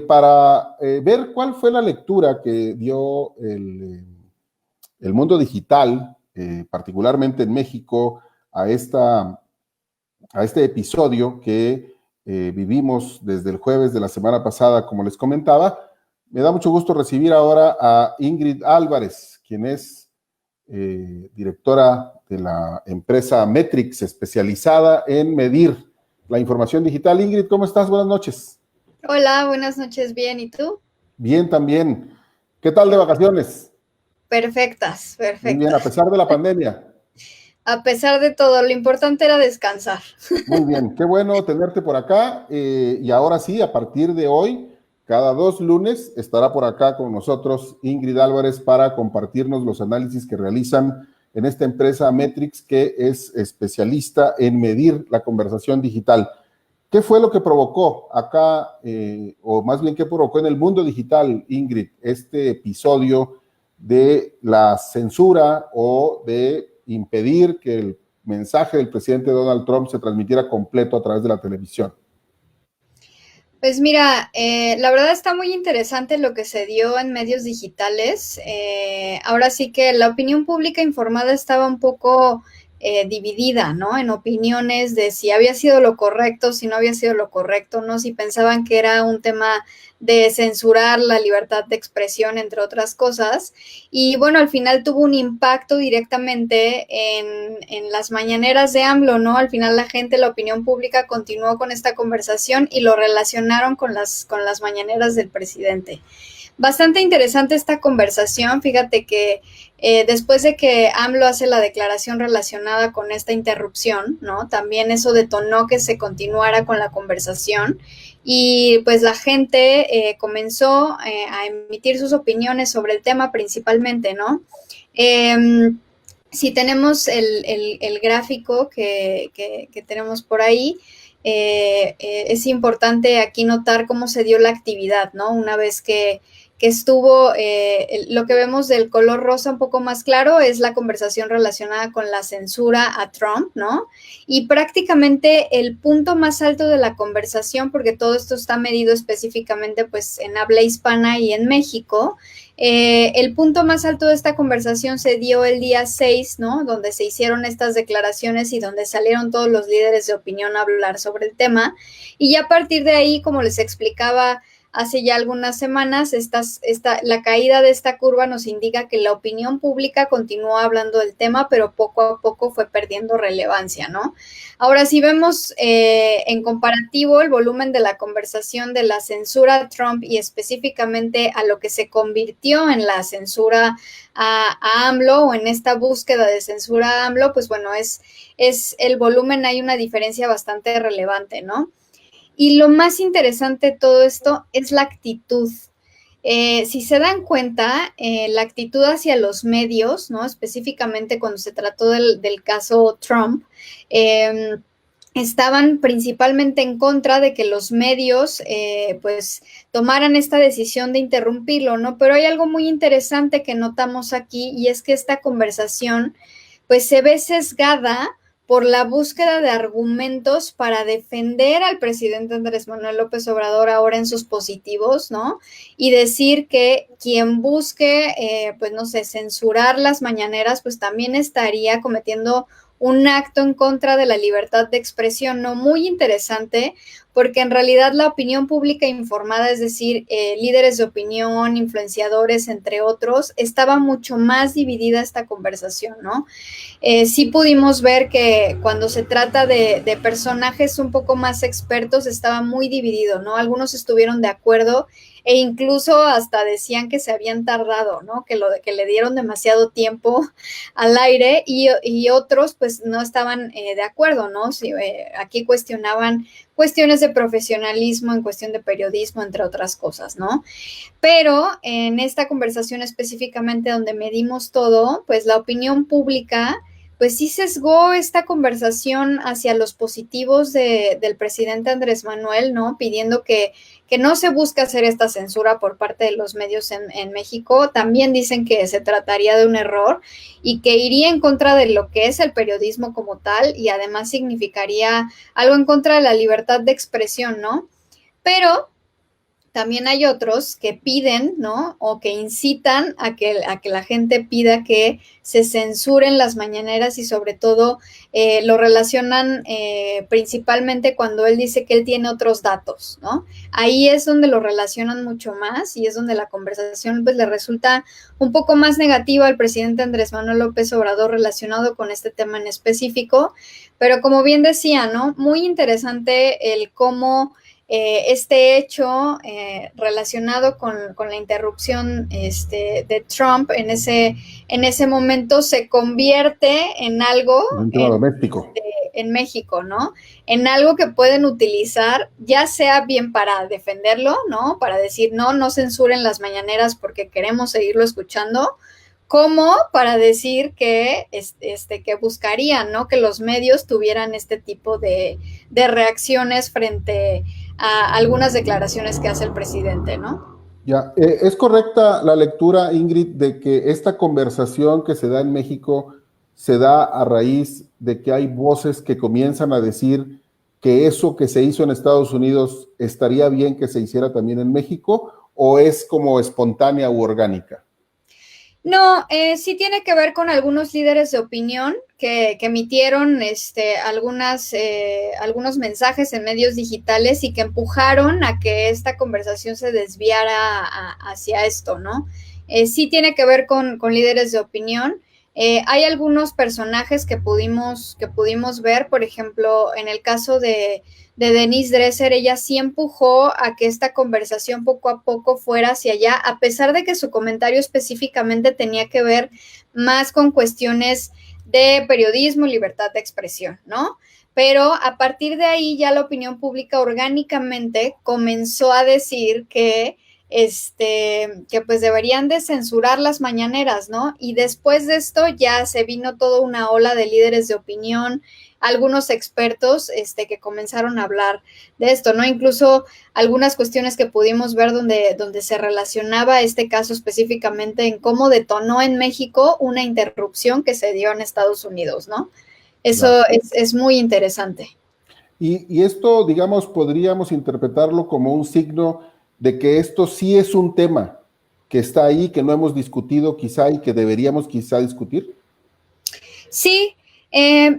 para ver cuál fue la lectura que dio el mundo digital, particularmente en México, a este episodio que vivimos desde el jueves de la semana pasada, como les comentaba. Me da mucho gusto recibir ahora a Ingrid Álvarez, quien es directora de la empresa Metrix, especializada en medir la información digital. Ingrid, ¿cómo estás? Buenas noches. Hola, buenas noches, bien, ¿y tú? Bien, también. ¿Qué tal de vacaciones? Perfectas, Muy bien, a perfectas. pesar de la pandemia. A pesar de todo, lo importante era descansar. Muy bien, qué bueno tenerte por acá. Y ahora sí, a partir de hoy, cada 2 lunes estará por acá con nosotros Ingrid Álvarez para compartirnos los análisis que realizan en esta empresa Metrix, que es especialista en medir la conversación digital. ¿Qué fue lo que provocó acá, o más bien qué provocó en el mundo digital, Ingrid, este episodio de la censura o de impedir que el mensaje del presidente Donald Trump se transmitiera completo a través de la televisión? Pues mira, la verdad está muy interesante lo que se dio en medios digitales. Ahora sí que la opinión pública informada estaba un poco dividida, ¿no? En opiniones de si había sido lo correcto, si no había sido lo correcto, ¿no? Si pensaban que era un tema de censurar la libertad de expresión, entre otras cosas. Y bueno, al final tuvo un impacto directamente en las mañaneras de AMLO, ¿no? Al final la gente, la opinión pública continuó con esta conversación y lo relacionaron con las mañaneras del presidente. Bastante interesante esta conversación. Fíjate que después de que AMLO hace la declaración relacionada con esta interrupción, ¿no? También eso detonó que se continuara con la conversación y pues la gente comenzó a emitir sus opiniones sobre el tema principalmente, ¿no? Si tenemos el gráfico que tenemos por ahí, es importante aquí notar cómo se dio la actividad, ¿no? Una vez que estuvo, lo que vemos del color rosa un poco más claro es la conversación relacionada con la censura a Trump, ¿no? Y prácticamente el punto más alto de la conversación, porque todo esto está medido específicamente pues en habla hispana y en México, el punto más alto de esta conversación se dio el día 6, ¿no? Donde se hicieron estas declaraciones y donde salieron todos los líderes de opinión a hablar sobre el tema. Y ya a partir de ahí, como les explicaba hace ya algunas semanas, la caída de esta curva nos indica que la opinión pública continuó hablando del tema, pero poco a poco fue perdiendo relevancia, ¿no? Ahora, si vemos en comparativo el volumen de la conversación de la censura a Trump y específicamente a lo que se convirtió en la censura a AMLO o en esta búsqueda de censura a AMLO, pues bueno, es el volumen, hay una diferencia bastante relevante, ¿no? Y lo más interesante de todo esto es la actitud. Si se dan cuenta, la actitud hacia los medios, ¿no? Específicamente cuando se trató del caso Trump, estaban principalmente en contra de que los medios pues tomaran esta decisión de interrumpirlo, ¿no? Pero hay algo muy interesante que notamos aquí y es que esta conversación pues se ve sesgada por la búsqueda de argumentos para defender al presidente Andrés Manuel López Obrador ahora en sus positivos, ¿no? Y decir que quien busque, pues no sé, censurar las mañaneras, pues también estaría cometiendo un acto en contra de la libertad de expresión, ¿no? Muy interesante, porque en realidad la opinión pública informada, es decir, líderes de opinión, influenciadores, entre otros, estaba mucho más dividida esta conversación, ¿no? Sí pudimos ver que cuando se trata de personajes un poco más expertos estaba muy dividido, ¿no? Algunos estuvieron de acuerdo e incluso hasta decían que se habían tardado, ¿no? Que le dieron demasiado tiempo al aire y otros pues no estaban de acuerdo, ¿no? Sí, aquí cuestionaban cuestiones de profesionalismo, en cuestión de periodismo, entre otras cosas, ¿no? Pero en esta conversación específicamente donde medimos todo, pues la opinión pública, pues sí sesgó esta conversación hacia los positivos del presidente Andrés Manuel, ¿no? Pidiendo que no se busque hacer esta censura por parte de los medios en México. También dicen que se trataría de un error y que iría en contra de lo que es el periodismo como tal y además significaría algo en contra de la libertad de expresión, ¿no? Pero también hay otros que piden, ¿no? O que incitan a que la gente pida que se censuren las mañaneras y sobre todo lo relacionan principalmente cuando él dice que él tiene otros datos, ¿no? Ahí es donde lo relacionan mucho más y es donde la conversación pues le resulta un poco más negativa al presidente Andrés Manuel López Obrador relacionado con este tema en específico, pero como bien decía, ¿no? Muy interesante el cómo este hecho relacionado con la interrupción de Trump en ese momento se convierte en algo un tema doméstico. en México, ¿no? En algo que pueden utilizar, ya sea bien para defenderlo, ¿no? Para decir, no censuren las mañaneras porque queremos seguirlo escuchando, como para decir que, que buscarían, ¿no? Que los medios tuvieran este tipo de reacciones frente a algunas declaraciones que hace el presidente, ¿no? Ya, ¿es correcta la lectura, Ingrid, de que esta conversación que se da en México se da a raíz de que hay voces que comienzan a decir que eso que se hizo en Estados Unidos estaría bien que se hiciera también en México, o es como espontánea u orgánica? No, sí tiene que ver con algunos líderes de opinión que emitieron algunos mensajes en medios digitales y que empujaron a que esta conversación se desviara hacia esto, ¿no? Sí tiene que ver con líderes de opinión. Hay algunos personajes que pudimos ver, por ejemplo, en el caso de Denise Dresser, ella sí empujó a que esta conversación poco a poco fuera hacia allá, a pesar de que su comentario específicamente tenía que ver más con cuestiones de periodismo y libertad de expresión, ¿no? Pero a partir de ahí ya la opinión pública orgánicamente comenzó a decir que pues deberían de censurar las mañaneras, ¿no? Y después de esto ya se vino toda una ola de líderes de opinión, algunos expertos que comenzaron a hablar de esto, ¿no? Incluso algunas cuestiones que pudimos ver donde se relacionaba este caso específicamente en cómo detonó en México una interrupción que se dio en Estados Unidos, ¿no? Eso Claro. es muy interesante. Y esto, digamos, podríamos interpretarlo como un signo de que esto sí es un tema que está ahí, que no hemos discutido quizá y que deberíamos quizá discutir. Sí,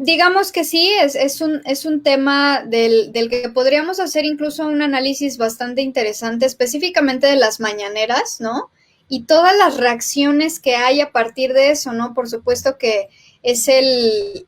digamos que sí, es un tema del que podríamos hacer incluso un análisis bastante interesante, específicamente de las mañaneras, ¿no? Y todas las reacciones que hay a partir de eso, ¿no? Por supuesto que es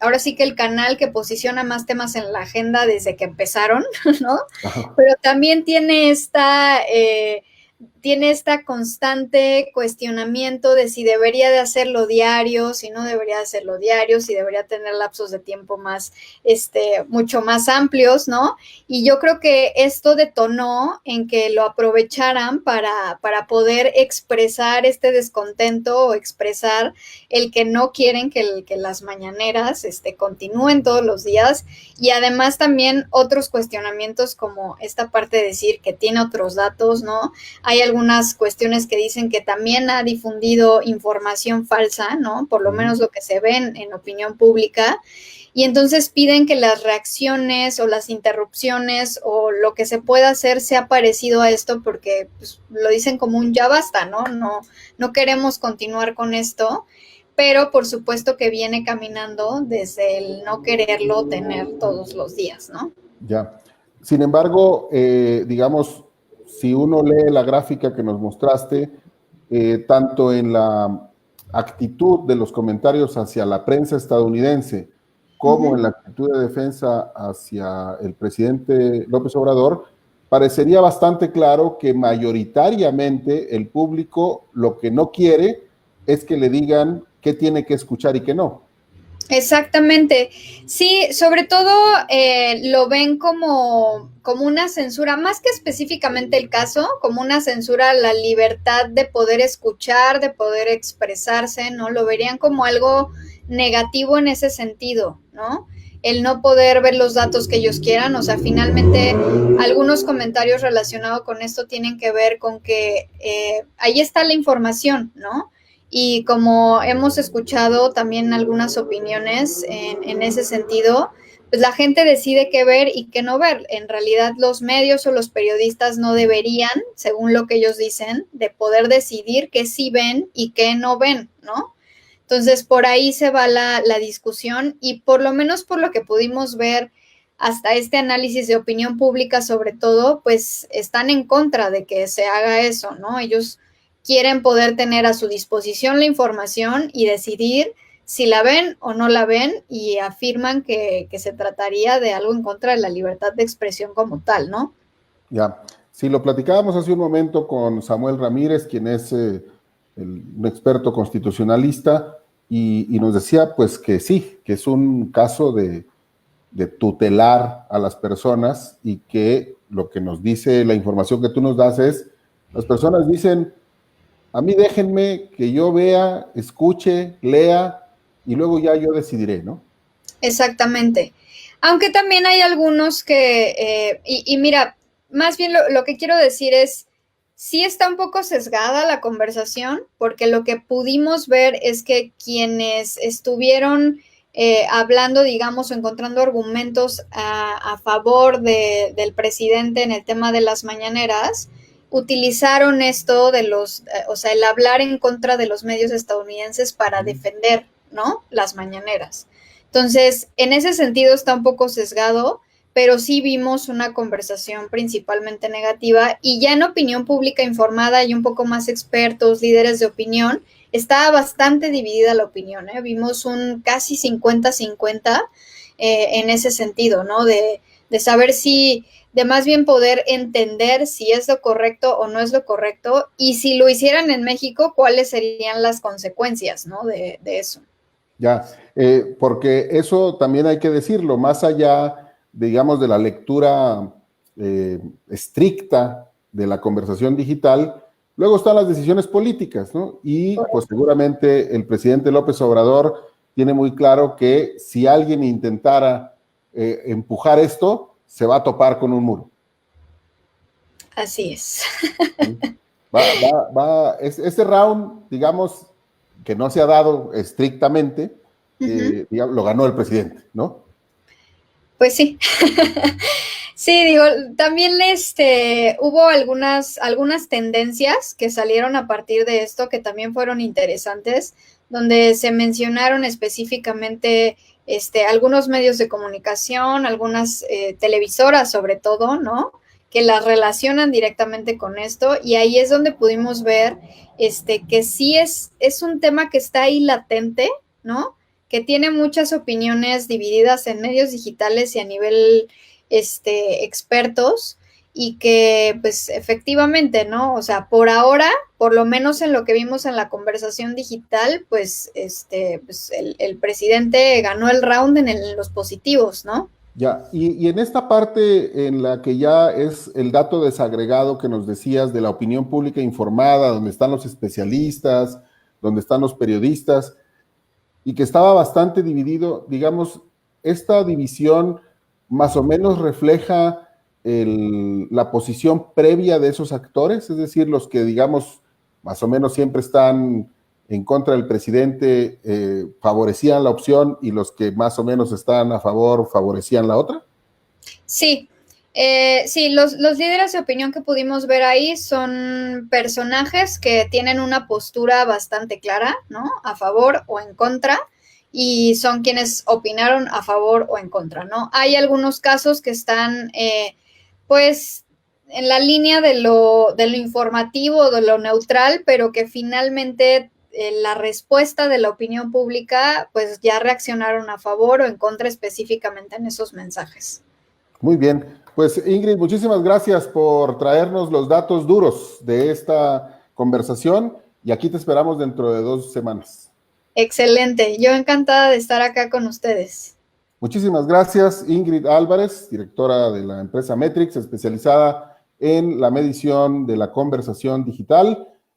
ahora sí que el canal que posiciona más temas en la agenda desde que empezaron, ¿no? Ajá. Pero también tiene esta constante cuestionamiento de si debería de hacerlo diario, si no debería de hacerlo diario, si debería tener lapsos de tiempo más, mucho más amplios, ¿no? Y yo creo que esto detonó en que lo aprovecharan para poder expresar este descontento o expresar el que no quieren que las mañaneras continúen todos los días y además también otros cuestionamientos como esta parte de decir que tiene otros datos, ¿no? Hay algunas cuestiones que dicen que también ha difundido información falsa, ¿no? Por lo menos lo que se ve en opinión pública. Y entonces piden que las reacciones o las interrupciones o lo que se pueda hacer sea parecido a esto porque pues, lo dicen como un ya basta, ¿no? No queremos continuar con esto, pero por supuesto que viene caminando desde el no quererlo tener todos los días, ¿no? Ya. Sin embargo, digamos, si uno lee la gráfica que nos mostraste, tanto en la actitud de los comentarios hacia la prensa estadounidense como en la actitud de defensa hacia el presidente López Obrador, parecería bastante claro que mayoritariamente el público lo que no quiere es que le digan qué tiene que escuchar y qué no. Exactamente. Sí, sobre todo lo ven como una censura, más que específicamente el caso, como una censura a la libertad de poder escuchar, de poder expresarse, ¿no? Lo verían como algo negativo en ese sentido, ¿no? El no poder ver los datos que ellos quieran, o sea, finalmente algunos comentarios relacionados con esto tienen que ver con que ahí está la información, ¿no? Y como hemos escuchado también algunas opiniones en ese sentido, pues la gente decide qué ver y qué no ver. En realidad los medios o los periodistas no deberían, según lo que ellos dicen, de poder decidir qué sí ven y qué no ven, ¿no? Entonces, por ahí se va la discusión y por lo menos por lo que pudimos ver hasta este análisis de opinión pública sobre todo, pues están en contra de que se haga eso, ¿no? Ellos quieren poder tener a su disposición la información y decidir si la ven o no la ven y afirman que se trataría de algo en contra de la libertad de expresión como tal, ¿no? Ya, sí, lo platicábamos hace un momento con Samuel Ramírez, quien es un experto constitucionalista, y nos decía pues que sí, que es un caso de tutelar a las personas y que lo que nos dice la información que tú nos das es, las personas dicen, a mí déjenme que yo vea, escuche, lea y luego ya yo decidiré, ¿no? Exactamente. Aunque también hay algunos que, y mira, más bien lo que quiero decir es, sí está un poco sesgada la conversación, porque lo que pudimos ver es que quienes estuvieron hablando, digamos, o encontrando argumentos a favor del presidente en el tema de las mañaneras, utilizaron esto de o sea, el hablar en contra de los medios estadounidenses para defender, ¿no? Las mañaneras. Entonces, en ese sentido está un poco sesgado, pero sí vimos una conversación principalmente negativa y ya en opinión pública informada y un poco más expertos, líderes de opinión, estaba bastante dividida la opinión, ¿eh? Vimos un casi 50-50 en ese sentido, ¿no? De saber si, de más bien poder entender si es lo correcto o no es lo correcto y si lo hicieran en México, cuáles serían las consecuencias, ¿no? De eso. Ya, porque eso también hay que decirlo, más allá, digamos, de la lectura estricta de la conversación digital, luego están las decisiones políticas, ¿no? Y pues seguramente el presidente López Obrador tiene muy claro que si alguien intentara empujar esto, se va a topar con un muro. Así es. Este round, digamos, que no se ha dado estrictamente, digamos, lo ganó el presidente, ¿no? Pues sí. Sí, digo, también hubo algunas tendencias que salieron a partir de esto que también fueron interesantes, donde se mencionaron específicamente algunos medios de comunicación, algunas televisoras sobre todo, ¿no? Que las relacionan directamente con esto y ahí es donde pudimos ver que sí es un tema que está ahí latente, ¿no? Que tiene muchas opiniones divididas en medios digitales y a nivel expertos y que pues efectivamente, ¿no? O sea, por ahora, por lo menos en lo que vimos en la conversación digital, pues, pues el presidente ganó el round en los positivos, ¿no? Ya, y en esta parte en la que ya es el dato desagregado que nos decías de la opinión pública informada, donde están los especialistas, donde están los periodistas, y que estaba bastante dividido, digamos, esta división más o menos refleja la posición previa de esos actores, es decir, los que, digamos, más o menos siempre están en contra del presidente favorecían la opción y los que más o menos están a favor favorecían la otra? Sí, sí, los líderes de opinión que pudimos ver ahí son personajes que tienen una postura bastante clara, ¿no? A favor o en contra, y son quienes opinaron a favor o en contra, ¿no? Hay algunos casos que están, pues, en la línea de lo informativo, de lo neutral, pero que finalmente la respuesta de la opinión pública, pues ya reaccionaron a favor o en contra específicamente en esos mensajes. Muy bien, pues Ingrid, muchísimas gracias por traernos los datos duros de esta conversación y aquí te esperamos dentro de 2 semanas. Excelente, yo encantada de estar acá con ustedes. Muchísimas gracias, Ingrid Álvarez, directora de la empresa Metrix, especializada en la medición de la conversación digital.